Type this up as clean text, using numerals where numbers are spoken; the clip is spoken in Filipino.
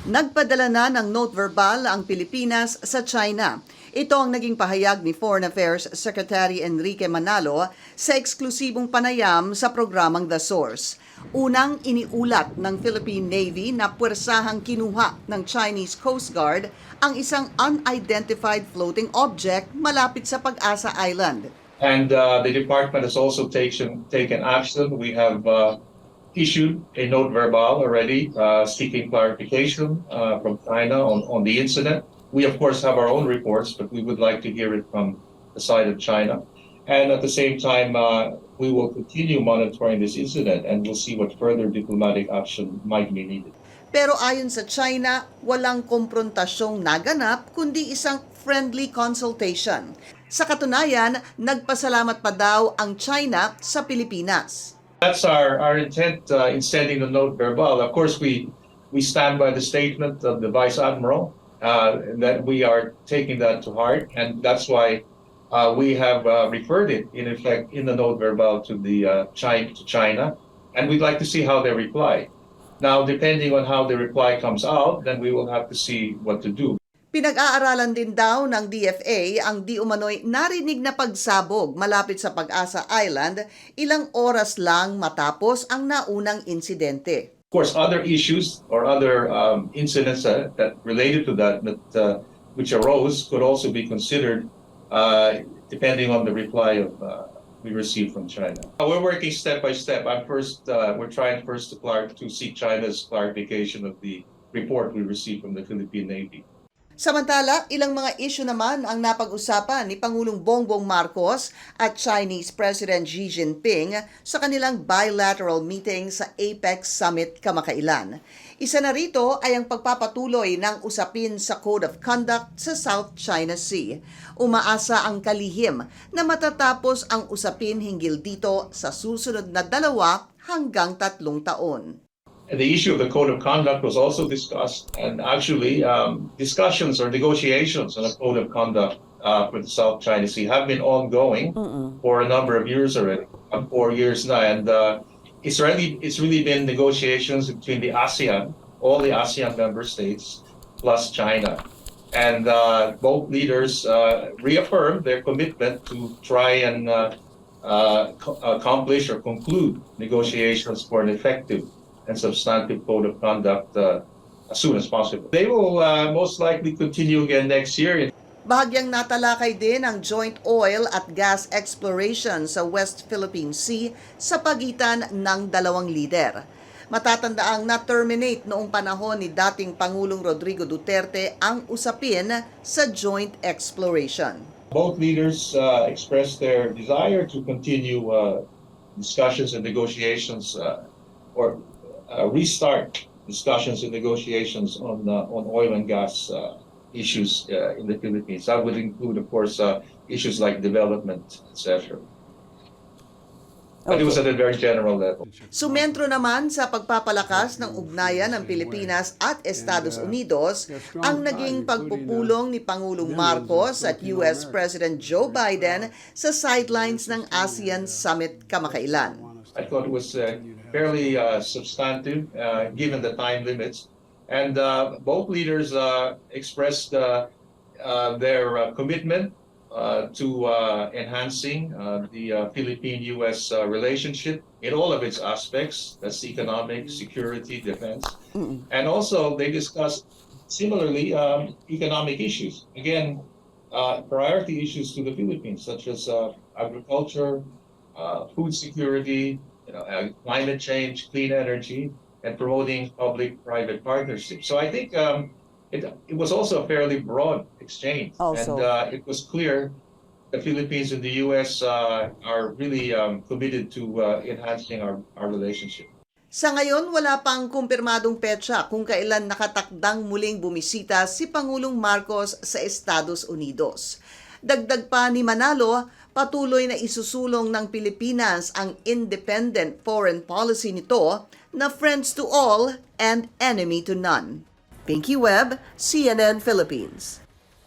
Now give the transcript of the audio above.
Nagpadala na ng note verbal ang Pilipinas sa China. Ito ang naging pahayag ni Foreign Affairs Secretary Enrique Manalo sa eksklusibong panayam sa programang The Source. Unang iniulat ng Philippine Navy na puwersahang kinuha ng Chinese Coast Guard ang isang unidentified floating object malapit sa Pag-asa Island. And the department has also taken action. We have issued a note verbal already seeking clarification from China on the incident. We, of course, have our own reports, but we would like to hear it from the side of China. And at the same time, we will continue monitoring this incident and we'll see what further diplomatic action might be needed. Pero ayon sa China, walang komprontasyong naganap kundi isang friendly consultation. Sa katunayan, nagpasalamat pa daw ang China sa Pilipinas. That's our intent in sending the note verbal. Of course, we stand by the statement of the Vice Admiral that we are taking that to heart, and that's why we have referred it, in effect, in the note verbal to China, and we'd like to see how they reply. Now, depending on how the reply comes out, then we will have to see what to do. Pinag-aaralan din daw ng DFA ang di umano'y narinig na pagsabog malapit sa Pag-asa Island ilang oras lang matapos ang naunang insidente. Of course, other issues or other incidents that related to that which arose could also be considered depending on the reply we received from China. We're working step by step. We're trying first to seek China's clarification of the report we received from the Philippine Navy. Samantala, ilang mga isyu naman ang napag-usapan ni Pangulong Bongbong Marcos at Chinese President Xi Jinping sa kanilang bilateral meeting sa APEC Summit kamakailan. Isa na rito ay ang pagpapatuloy ng usapin sa Code of Conduct sa South China Sea. Umaasa ang kalihim na matatapos ang usapin hinggil dito sa susunod na 2 hanggang 3 taon. The issue of the Code of Conduct was also discussed, and actually discussions or negotiations on a Code of Conduct for the South China Sea have been ongoing for a number of years already, 4 years now, and it's really been negotiations between the ASEAN, all the ASEAN member states, plus China. And both leaders reaffirmed their commitment to try and accomplish or conclude negotiations for an effective and substantive code of conduct as soon as possible. They will most likely continue again next year. Bahagyang natalakay din ang joint oil at gas exploration sa West Philippine Sea sa pagitan ng 2 lider. Matatandaang na-terminate noong panahon ni dating Pangulong Rodrigo Duterte ang usapin sa joint exploration. Both leaders expressed their desire to continue discussions and negotiations or restart discussions and negotiations on oil and gas issues in the Philippines. That would include, of course, issues like development, etc. But it was at a very general level. Sumentro naman sa pagpapalakas ng ugnayan ng Pilipinas at Estados Unidos ang naging pagpupulong ni Pangulong Marcos at US President Joe Biden sa sidelines ng ASEAN Summit kamakailan. I thought it was fairly substantive given the time limits, and both leaders expressed their commitment to enhancing the Philippine-U.S. relationship in all of its aspects. That's economic, security, defense, and also they discussed similarly economic issues. Again, priority issues to the Philippines, such as agriculture, food security, climate change, clean energy, and promoting public-private partnerships. So I think it was also a fairly broad exchange. Also. And it was clear the Philippines and the U.S. are really committed to enhancing our relationship. Sa ngayon, wala pang kumpirmadong petsa kung kailan nakatakdang muling bumisita si Pangulong Marcos sa Estados Unidos. Dagdag pa ni Manalo, patuloy na isusulong ng Pilipinas ang independent foreign policy nito na friends to all and enemy to none. Pinky Webb, CNN Philippines.